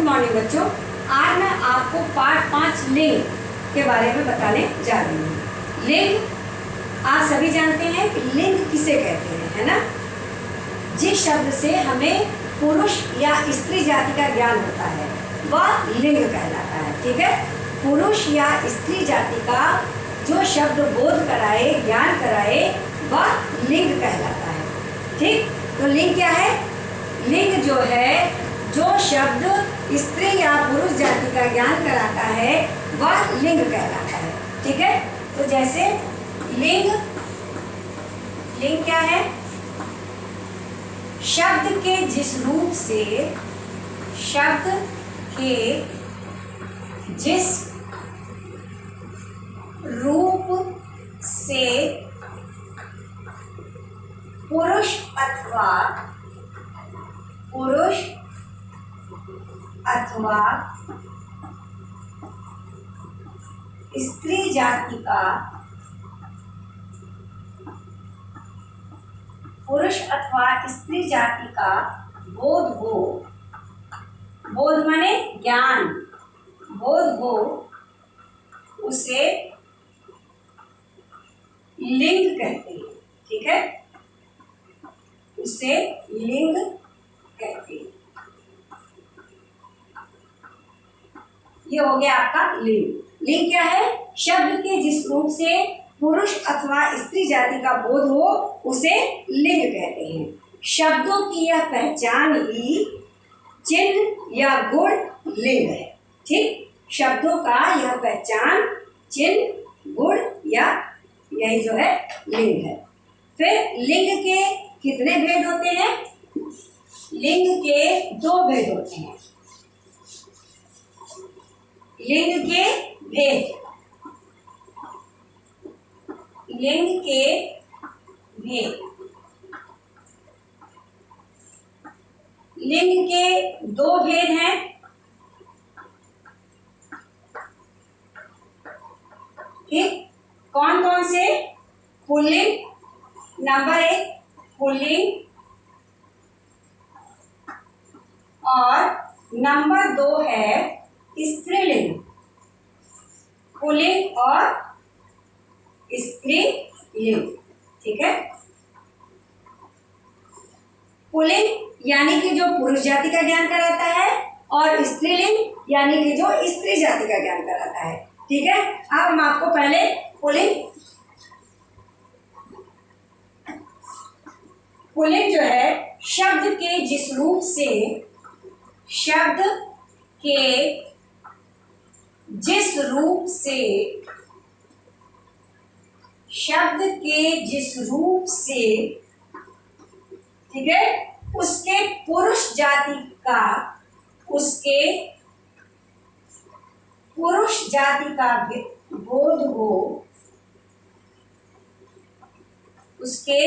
Morning बच्चों। आज मैं आपको पार्ट 5 लिंग के बारे में बताने जा रही हूँ। लिंग आप सभी जानते हैं कि लिंग किसे कहते हैं, है ना। जिस शब्द से हमें पुरुष या स्त्री जाति का ज्ञान होता है वह लिंग कहलाता है। ठीक है, पुरुष या स्त्री जाति का जो शब्द बोध कराए, ज्ञान कराए, वह लिंग कहलाता है। ठीक, तो लिंग क्या है? लिंग जो है, जो शब्द स्त्री या पुरुष जाति का ज्ञान कराता है वह लिंग कहलाता है। ठीक है, तो जैसे लिंग क्या है? शब्द के जिस रूप से, शब्द के जिस रूप से पुरुष अथवा स्त्री जाति का, पुरुष अथवा स्त्री जाति का बोध हो, बोध माने ज्ञान, बोध हो, उसे लिंग कहते हैं। ठीक है, उसे लिंग कहते हैं। ये हो गया आपका लिंग। लिंग क्या है? शब्द के जिस रूप से पुरुष अथवा स्त्री जाति का बोध हो उसे लिंग कहते हैं। शब्दों की यह पहचान ही चिन्ह या गुण लिंग है। ठीक, शब्दों का यह पहचान, चिन्ह, गुण या यही जो है लिंग है। फिर लिंग के कितने भेद होते हैं? लिंग के 2 भेद होते हैं। लिंग के भेद, लिंग के भेद, लिंग के 2 भेद हैं। ठीक, कौन कौन से? पुल्लिंग, नंबर 1 पुल्लिंग, और नंबर 2 है स्त्रीलिंग। पुल्लिंग और स्त्रीलिंग। ठीक है, पुल्लिंग यानी कि जो पुरुष जाति का ज्ञान कराता है, और स्त्रीलिंग यानी कि जो स्त्री जाति का ज्ञान कराता है। ठीक है, अब हम आपको पहले पुल्लिंग जो है, शब्द के जिस रूप से, शब्द के जिस रूप से, शब्द के जिस रूप से, ठीक है, उसके पुरुष जाति का, उसके पुरुष जाति का बोध हो, उसके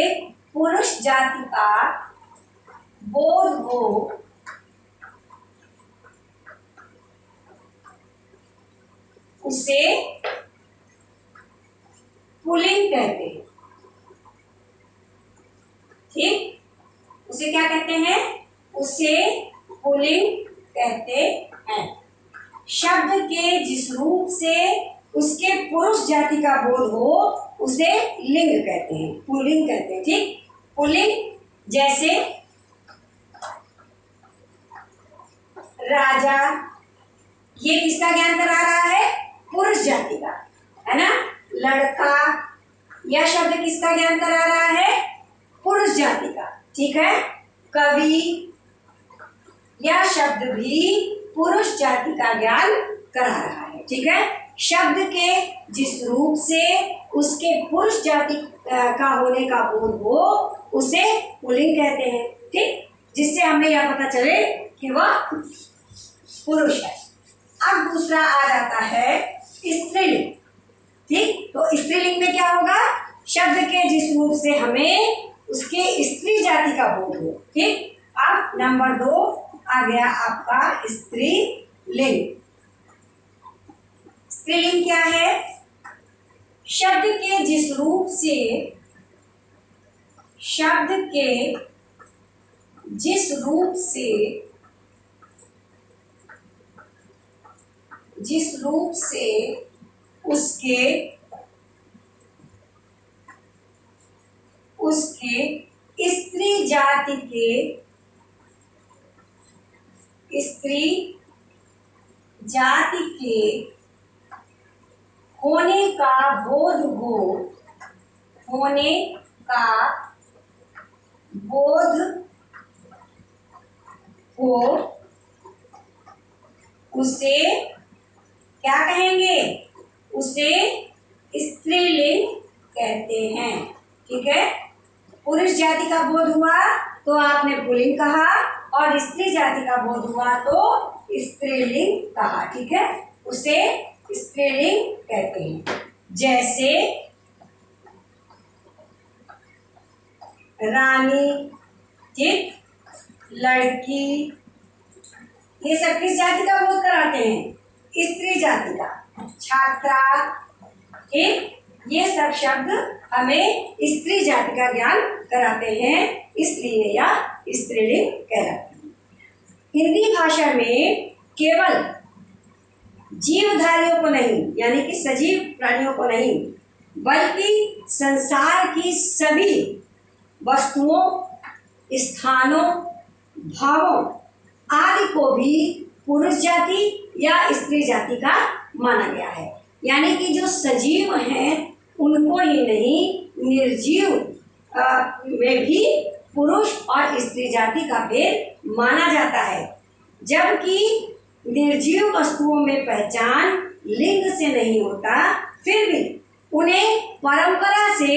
पुरुष जाति का बोध हो, उसे पुल्लिंग कहते हैं। ठीक, उसे क्या कहते हैं? उसे पुल्लिंग कहते हैं। शब्द के जिस रूप से उसके पुरुष जाति का बोध हो उसे लिंग कहते हैं, पुल्लिंग कहते हैं। ठीक, पुल्लिंग जैसे राजा, ये किसका ज्ञान करा रहा है? पुरुष जाति का, है ना। लड़का, यह शब्द किसका ज्ञान करा रहा है? पुरुष जाति का। ठीक है, कवि, यह शब्द भी पुरुष जाति का ज्ञान करा रहा है। ठीक है, शब्द के जिस रूप से उसके पुरुष जाति का होने का बोध हो उसे पुल्लिंग कहते हैं। ठीक, जिससे हमें यह पता चले कि वह पुरुष है। अब दूसरा आ जाता है स्त्रीलिंग। ठीक, तो स्त्रीलिंग में क्या होगा? शब्द के जिस रूप से हमें उसके स्त्री जाति का बोध हो। ठीक, अब नंबर 2 आ गया आपका स्त्रीलिंग। स्त्रीलिंग क्या है? शब्द के जिस रूप से, शब्द के जिस रूप से जिस रूप से उसके स्त्री जाति के होने का बोध हो उसे क्या कहेंगे? उसे स्त्रीलिंग कहते हैं। ठीक है, पुरुष जाति का बोध हुआ तो आपने पुल्लिंग कहा, और स्त्री जाति का बोध हुआ तो स्त्रीलिंग कहा। ठीक है, उसे स्त्रीलिंग कहते हैं। जैसे रानी, ठीक, लड़की, ये सब किस जाति का बोध कराते हैं? स्त्री जाति का। छात्रा, ठीक, ये सब शब्द हमें स्त्री जाति का ज्ञान कराते हैं, इसलिए या स्त्रीलिंग कहलाते हैं। हिंदी भाषा में केवल जीवधारियों को नहीं, यानी कि सजीव प्राणियों को नहीं, बल्कि संसार की सभी वस्तुओं, स्थानों, भावों आदि को भी पुरुष जाति या स्त्री जाति का माना गया है। यानी कि जो सजीव हैं उनको ही नहीं, निर्जीव में भी पुरुष और स्त्री जाति का भेद माना जाता है। जबकि निर्जीव वस्तुओं में पहचान लिंग से नहीं होता, फिर भी उन्हें परंपरा से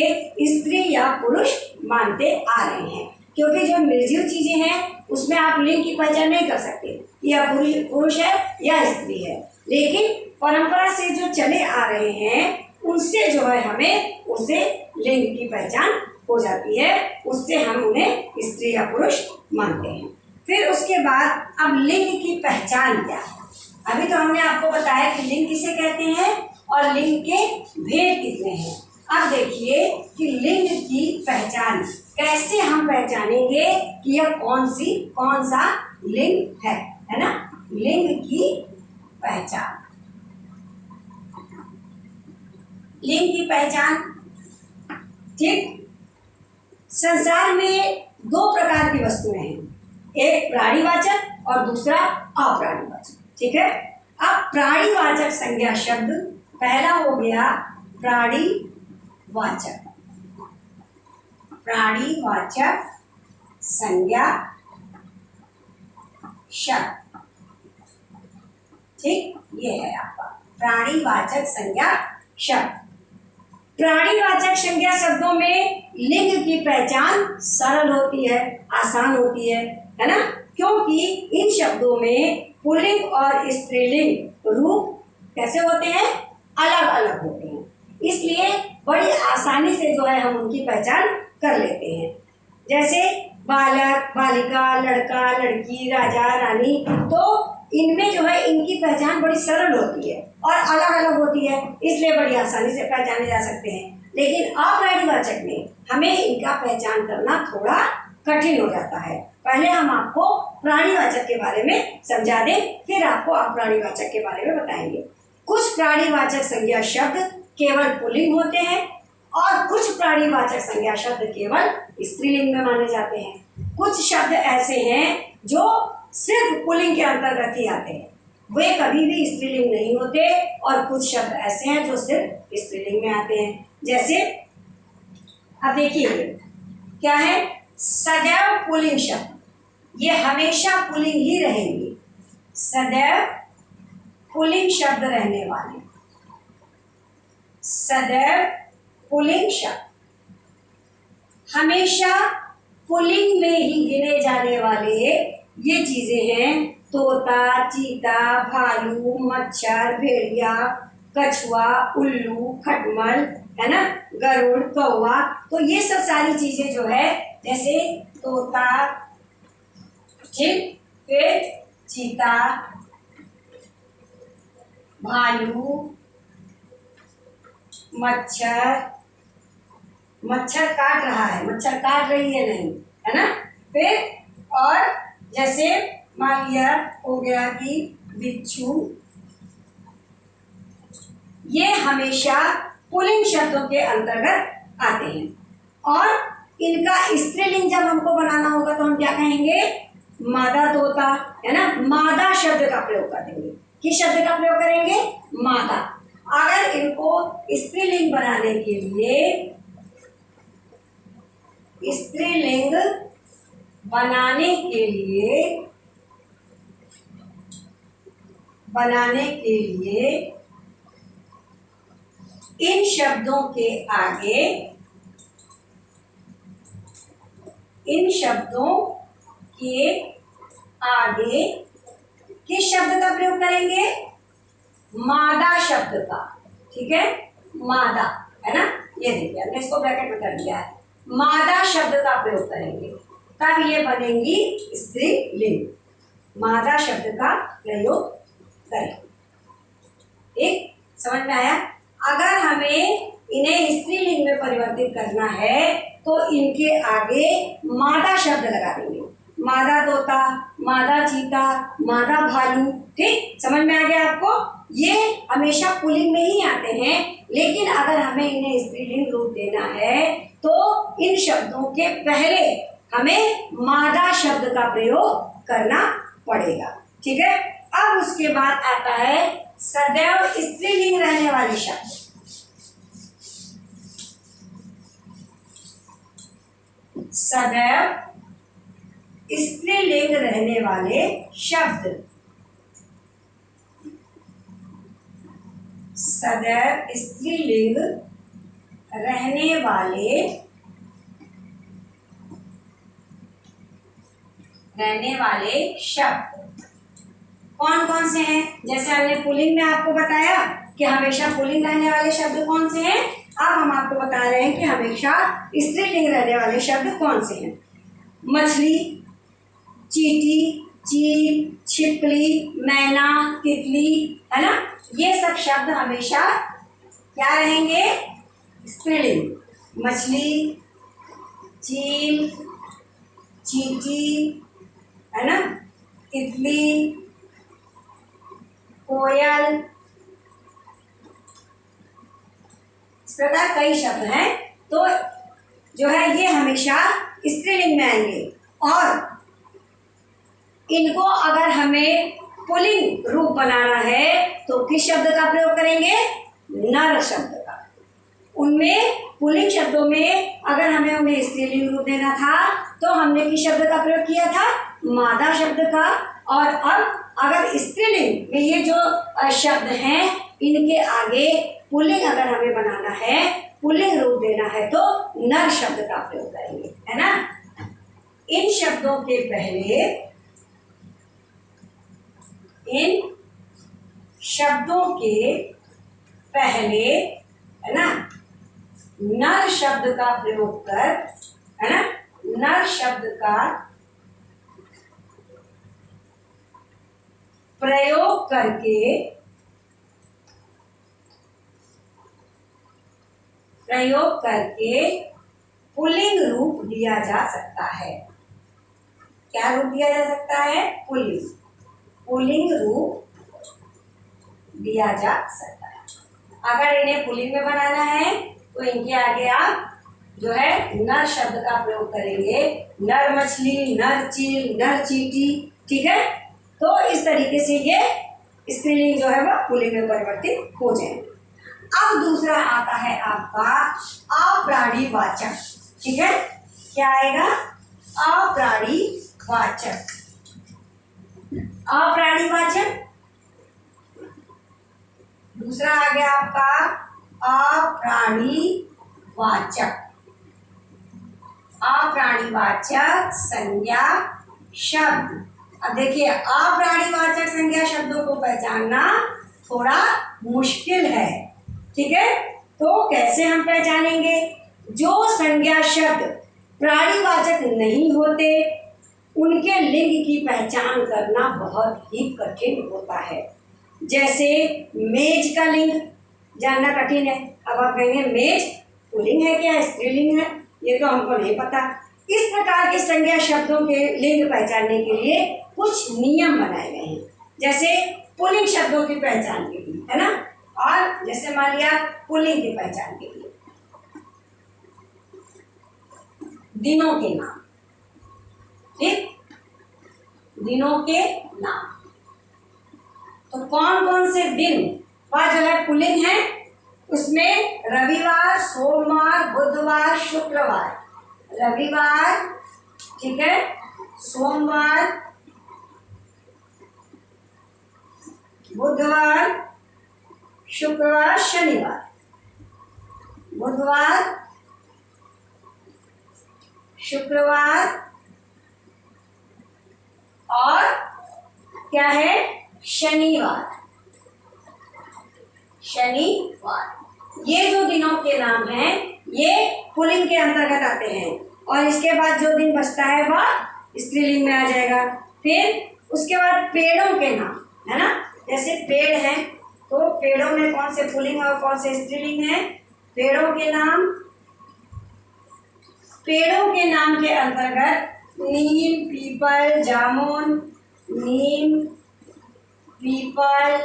स्त्री या पुरुष मानते आ रहे हैं। क्योंकि जो निर्जीव चीजें हैं उसमें आप लिंग की पहचान नहीं कर सकते, या पुरुष है या स्त्री है, लेकिन परंपरा से जो चले आ रहे हैं उनसे जो है हमें उसे लिंग की पहचान हो जाती है, उससे हम उन्हें स्त्री या पुरुष मानते हैं। फिर उसके बाद अब लिंग की पहचान क्या है? अभी तो हमने आपको बताया कि लिंग किसे कहते हैं और लिंग के भेद कितने हैं। अब देखिए कि लिंग की पहचान कैसे हम पहचानेंगे कि यह कौन सा लिंग है ना? लिंग की पहचान, लिंग की पहचान, ठीक। संसार में दो प्रकार की वस्तुएं हैं, एक प्राणीवाचक और दूसरा अप्राणीवाचक। ठीक है, अब प्राणीवाचक संज्ञा शब्द पहला हो गया प्राणीवाचक, प्राणीवाचक संज्ञा शब्द, ठीक, ये है आपका प्राणीवाचक संज्ञा शब्द। प्राणीवाचक संज्ञा शब्दों में लिंग की पहचान सरल होती है, आसान होती है ना? क्योंकि इन शब्दों में पुल्लिंग और स्त्रीलिंग रूप कैसे होते हैं? अलग अलग होते हैं, इसलिए बड़ी आसानी से जो है हम उनकी पहचान कर लेते हैं। जैसे बालक, बालिका, लड़का, लड़की, राजा, रानी, तो इनमें जो है इनकी पहचान बड़ी सरल होती है और अलग अलग होती है, इसलिए बड़ी आसानी से पहचाने जा सकते हैं। लेकिन अप्राणीवाचक में हमें इनका पहचान करना थोड़ा कठिन हो जाता है। पहले हम आपको प्राणीवाचक के बारे में समझा दें, फिर आपको अप्राणीवाचक के बारे में बताएंगे। कुछ प्राणीवाचक संज्ञा शब्द केवल पुल्लिंग होते हैं और कुछ प्राणीवाचक संज्ञा शब्द केवल स्त्रीलिंग में माने जाते हैं। कुछ शब्द ऐसे हैं जो सिर्फ पुल्लिंग के अंतर्गत ही आते हैं, वे कभी भी स्त्रीलिंग नहीं होते, और कुछ शब्द ऐसे हैं जो सिर्फ स्त्रीलिंग में आते हैं। जैसे अब देखिए क्या है, सदैव पुल्लिंग शब्द, ये हमेशा पुल्लिंग ही रहेंगे, सदैव पुल्लिंग शब्द रहने वाले, सदैव पुल्लिंग शब्द, हमेशा पुल्लिंग में ही गिने जाने वाले ये चीजें हैं तोता, चीता, भालू, मच्छर, भेड़िया, कछुआ, उल्लू, खटमल, है ना, गरुड़, कौवा। तो ये सब सारी चीजें जो है, जैसे तोता, ठीक, फिर चीता, भालू, मच्छर, मच्छर काट रहा है, मच्छर काट रही है नहीं, है ना, फिर और जैसे मान लिया हो गया कि बिच्छू, ये हमेशा पुल्लिंग शब्दों के अंतर्गत आते हैं। और इनका स्त्रीलिंग जब हमको बनाना होगा तो हम क्या कहेंगे, मादा तोता, है ना, मादा शब्द का प्रयोग करेंगे। किस शब्द का प्रयोग करेंगे, मादा। अगर इनको स्त्रीलिंग बनाने के लिए, स्त्रीलिंग बनाने के लिए इन शब्दों के आगे, किस शब्द का प्रयोग करेंगे, मादा शब्द का। ठीक है, मादा, है ना, ये देखिए हमने इसको ब्रैकेट में कर दिया है, मादा शब्द का प्रयोग करेंगे, तब ये बनेंगी स्त्रीलिंग। मादा शब्द का प्रयोग करें। ठीक, समझ में आया। अगर हमें इन्हें स्त्रीलिंग में परिवर्तित करना है तो इनके आगे मादा शब्द लगा देंगे, मादा तोता, मादा चीता, मादा भालू। ठीक, समझ में आ गया आपको। ये हमेशा पुल्लिंग में ही आते हैं, लेकिन अगर हमें इन्हें स्त्रीलिंग रूप देना है तो इन शब्दों के पहले हमें मादा शब्द का प्रयोग करना पड़ेगा। ठीक है, अब उसके बाद आता है सदैव स्त्रीलिंग रहने वाले शब्द। सदैव स्त्रीलिंग रहने वाले शब्द, सदैव स्त्रीलिंग रहने वाले शब्द कौन कौन से हैं। जैसे हमने पुल्लिंग में आपको बताया कि हमेशा पुल्लिंग रहने वाले शब्द कौन से हैं, अब हम आपको बता रहे हैं कि हमेशा स्त्रीलिंग रहने वाले शब्द कौन से हैं। मछली, चींटी, चील, छिपकली, मैना, तितली, है ना, ये सब शब्द हमेशा क्या रहेंगे, स्त्रीलिंग। मछली, चील, चींटी, है ना, तितली, कोयल, इस प्रकार कई शब्द हैं, तो जो है ये हमेशा स्त्रीलिंग में आएंगे। और इनको अगर हमें पुल्लिंग रूप बनाना है तो किस शब्द का प्रयोग करेंगे, नर शब्द का। उनमें पुल्लिंग शब्दों में अगर हमें उन्हें स्त्रीलिंग रूप देना था तो हमने किस शब्द का प्रयोग किया था, मादा शब्द का। और अब अगर स्त्रीलिंग में ये जो शब्द हैं इनके आगे पुल्लिंग अगर हमें बनाना है, पुल्लिंग रूप देना है तो नर शब्द का प्रयोग करेंगे, है ना। इन शब्दों के पहले, इन शब्दों के पहले, है ना, नर शब्द का प्रयोग कर, है ना, नर शब्द का प्रयोग करके पुल्लिंग रूप दिया जा सकता है। क्या रूप दिया जा सकता है, पुल्लिंग रूप दिया जा सकता है। अगर इन्हें पुल्लिंग में बनाना है तो इनके आगे आप जो है नर शब्द का प्रयोग करेंगे, नर मछली, नर चील, नर चींटी। ठीक है, तो इस तरीके से ये स्त्रीलिंग जो है वह पुल्लिंग में परिवर्तित हो जाएंगे। अब दूसरा आता है आपका अप्राणीवाचक। ठीक है, क्या आएगा, अप्राणीवाचक। अप्राणीवाचक दूसरा आ गया आपका अप्राणीवाचक। अप्राणीवाचक संज्ञा शब्द। अब देखिए, अप्राणीवाचक संज्ञा शब्दों को पहचानना थोड़ा मुश्किल है। ठीक है, तो कैसे हम पहचानेंगे, जो संज्ञा शब्द प्राणीवाचक नहीं होते उनके लिंग की पहचान करना बहुत ही कठिन होता है। जैसे मेज का लिंग जानना कठिन है। अब आप कहेंगे मेज पुल्लिंग है क्या स्त्रीलिंग है, ये तो हमको नहीं पता। इस प्रकार के संज्ञा शब्दों के लिंग पहचानने के लिए कुछ नियम बनाए गए हैं। जैसे पुल्लिंग शब्दों की पहचान के लिए, है ना, और जैसे मान लिया पुल्लिंग की पहचान के लिए दिनों के नाम, ठीक, दिनों के नाम। तो कौन कौन से दिन का जो है पुल्लिंग है, उसमें रविवार, सोमवार, बुधवार, शुक्रवार। रविवार, ठीक है, सोमवार, बुधवार, शुक्रवार, शनिवार। बुधवार, शुक्रवार और क्या है, शनिवार। शनिवार, ये जो दिनों के नाम हैं ये पुल्लिंग के अंतर्गत आते हैं। और इसके बाद जो दिन बचता है वह स्त्रीलिंग में आ जाएगा। फिर उसके बाद पेड़ों के नाम, है ना, जैसे पेड़ है तो पेड़ों में कौन से पुल्लिंग और कौन से स्त्रीलिंग है। पेड़ों के नाम, पेड़ों के नाम के अंतर्गत नीम, पीपल, जामुन, नीम, पीपल,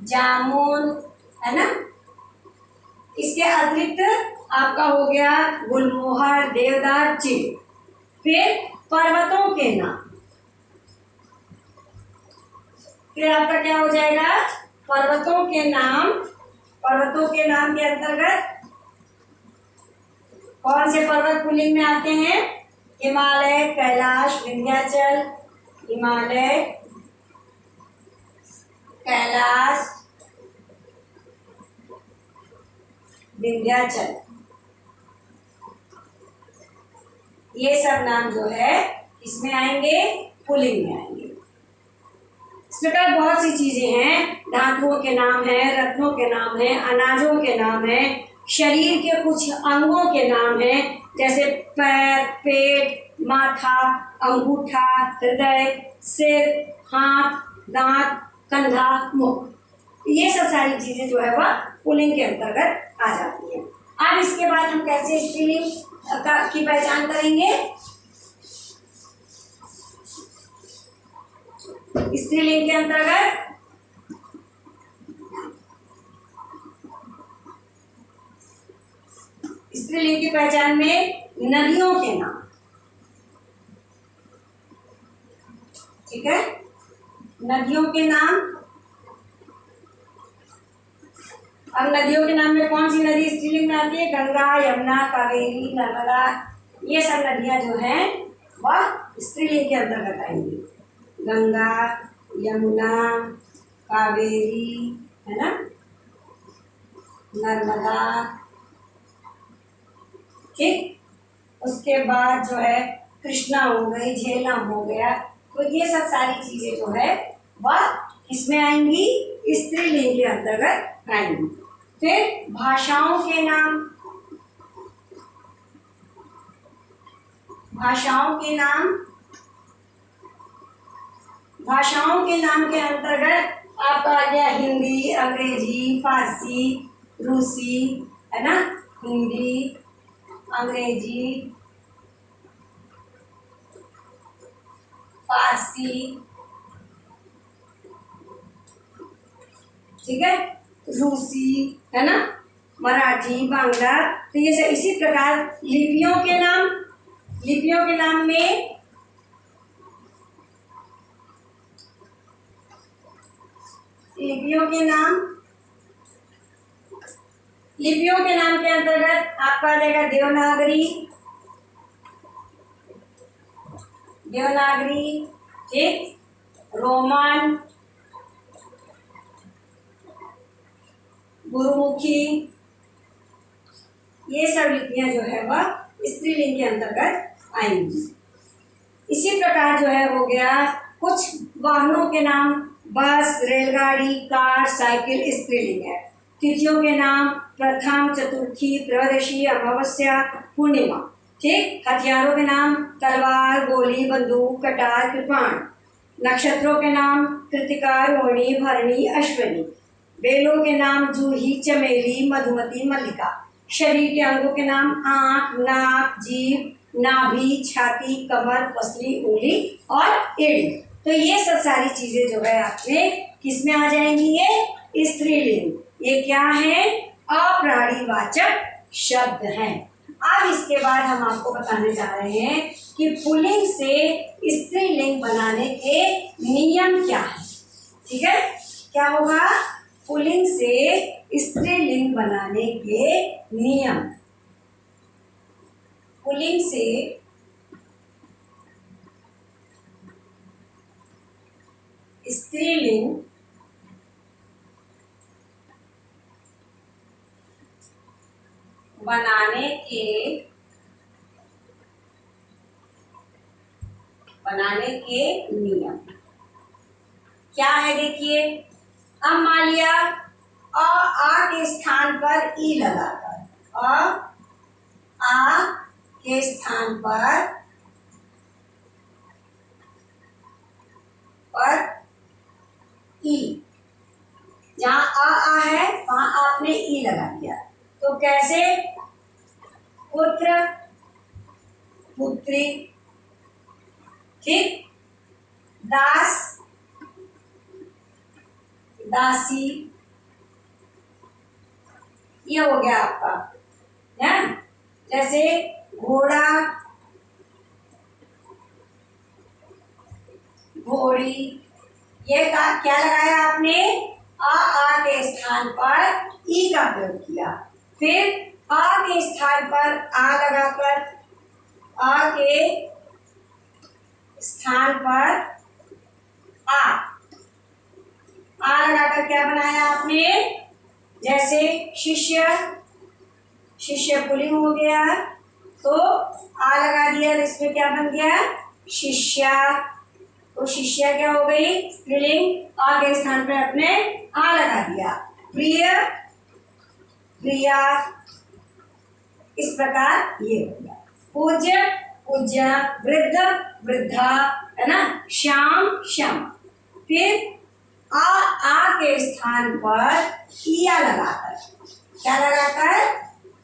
जामुन, है ना। इसके अतिरिक्त आपका हो गया गुलमोहर, देवदार, चीड़। फिर पर्वतों के नाम, फिर आपका क्या हो जाएगा, पर्वतों के नाम। पर्वतों के नाम के अंतर्गत कौन से पर्वत पुल्लिंग में आते हैं, हिमालय, कैलाश, विंध्याचल। हिमालय, कैलाश, विंध्याचल, ये सब नाम जो है इसमें आएंगे, पुल्लिंग में आएंगे। इस प्रकार बहुत सी चीजें हैं, धातुओं के नाम है, रत्नों के नाम है, अनाजों के नाम है, शरीर के कुछ अंगों के नाम है, जैसे पैर, पेट, माथा, अंगूठा, हृदय, सिर, हाथ, दांत, कंधा, मुख। ये सब सारी चीजें जो है वह पुल्लिंग के अंतर्गत आ जाती है। अब इसके बाद हम कैसे स्त्रीलिंग की पहचान करेंगे। स्त्रीलिंग के अंतर्गत स्त्रीलिंग की पहचान में नदियों के नाम, ठीक है, नदियों के नाम। अब नदियों के नाम में कौन सी नदी स्त्रीलिंग में आती है, गंगा, यमुना, कावेरी, नर्मदा। ये सब नदियां जो हैं वह स्त्रीलिंग के अंतर्गत आएंगी। गंगा, यमुना, कावेरी, है ना, नर्मदा, ठीक। उसके बाद जो है कृष्णा हो गई, झेलम हो गया। तो ये सब सारी चीजें जो है वह किसमें आएंगी, स्त्रीलिंग के अंतर्गत आएंगी। फिर भाषाओं के नाम, भाषाओं के नाम, भाषाओं के नाम के अंतर्गत आपका आ गया हिंदी, अंग्रेजी, फारसी, रूसी, है ना। हिंदी, अंग्रेजी, फारसी, ठीक है, रूसी, है ना, मराठी, बांग्ला। तो ये सब इसी प्रकार लिपियों के नाम, लिपियों के नाम में लिपियों के नाम, लिपियों के नाम के अंतर्गत आपका आ जाएगा देवनागरी, देवनागरी, ठीक, रोमन, गुरुमुखी। ये सब लिपियां जो है वह स्त्रीलिंग के अंतर्गत आएंगी। इसी प्रकार जो है हो गया कुछ वाहनों के नाम, बस, रेलगाड़ी, कार, साइकिल, स्त्रीलिंग है। तिथियों के नाम प्रथम, चतुर्थी, त्रयोदशी, अमावस्या, पूर्णिमा, ठीक। हथियारों के नाम तलवार, गोली, बंदूक, कटार, कृपाण। नक्षत्रों के नाम कृतिका, रोहिणी, भरणी, अश्विनी। बेलों के नाम जूही, चमेली, मधुमती, मल्लिका। शरीर के अंगों के नाम आंख, नाक, जीभ, नाभि, छाती, कमर, पसली, उंगली और एड़ी। तो ये सब सारी चीजें जो है आपने किस में आ जाएंगी, ये स्त्रीलिंग। ये क्या है, अप्राणीवाचक शब्द हैं। अब इसके बाद हम आपको बताने जा रहे हैं कि पुल्लिंग से स्त्रीलिंग बनाने के नियम क्या है। ठीक है, क्या होगा, पुल्लिंग से स्त्रीलिंग बनाने के नियम। पुल्लिंग से स्त्रीलिंग बनाने के नियम क्या है, देखिए। अब मान लिया आ के स्थान पर ई लगाकर, आ के स्थान पर ई, जहाँ आ है वहां आपने ई लगा दिया। तो कैसे, पुत्र पुत्री, ठीक, दास दासी, ये हो गया आपका है। जैसे घोड़ा घोड़ी, ये क्या लगाया आपने, आ के स्थान पर ई का प्रयोग किया। फिर आ के स्थान पर आ लगाकर, आ के स्थान पर आ लगाकर क्या बनाया आपने, जैसे शिष्य, शिष्य पुल्लिंग हो गया तो आ लगा दिया, इसमें क्या बन गया, शिष्या। तो शिष्या क्या हो गई, स्त्रीलिंग। आ के स्थान पर अपने आ लगा दिया। प्रिय प्रिया, इस प्रकार ये हो गया। पूज्य पूज्या, वृद्ध वृद्धा, है ना, श्याम श्याम। फिर आ के स्थान पर इया लगाकर, क्या लगाकर,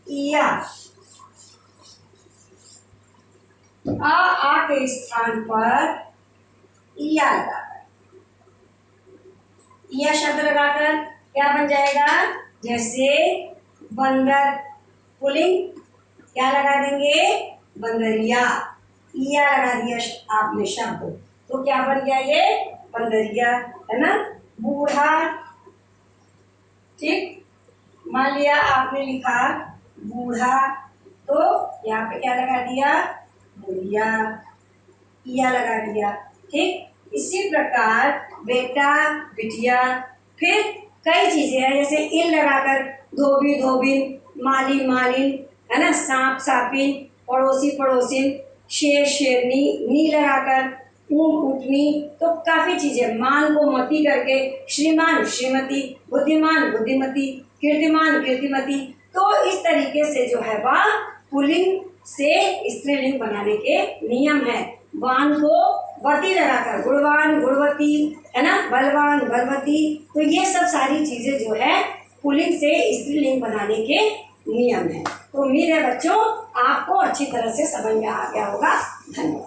इया। आ के स्थान पर इया लगाकर, इया शब्द लगाकर क्या बन जाएगा, जैसे बंदर, पुल्लिंग, क्या लगा देंगे, बंदरिया। इया लगा दिया आपने शब्द, तो क्या बन गया, ये बंदरिया, है ना। बूढ़ा, ठीक, मान लिया आपने लिखा बूढ़ा, तो यहाँ पे क्या लगा दिया, बुढ़िया, इया लगा दिया। ठीक, इसी प्रकार बेटा बिटिया। फिर कई चीजें हैं, जैसे इन लगाकर धोबी धोबिन, माली मालिन, है ना, सांप सापिन, पड़ोसी पड़ोसिन, शेर शेरनी, नी लगाकर ऊँट ऊँटनी। तो काफी चीजें, मान को मती करके श्रीमान श्रीमती, बुद्धिमान बुद्धिमती, कीर्तिमान कीर्तिमती। तो इस तरीके से जो है वह पुल्लिंग से स्त्रीलिंग बनाने के नियम है। वान को वती लगाकर गुणवान गुणवती, है ना, बलवान बलवती। तो ये सब सारी चीजें जो है पुल्लिंग से स्त्रीलिंग बनाने के नियम है। तो उम्मीद है बच्चों आपको अच्छी तरह से समझ में आ गया होगा। धन्यवाद।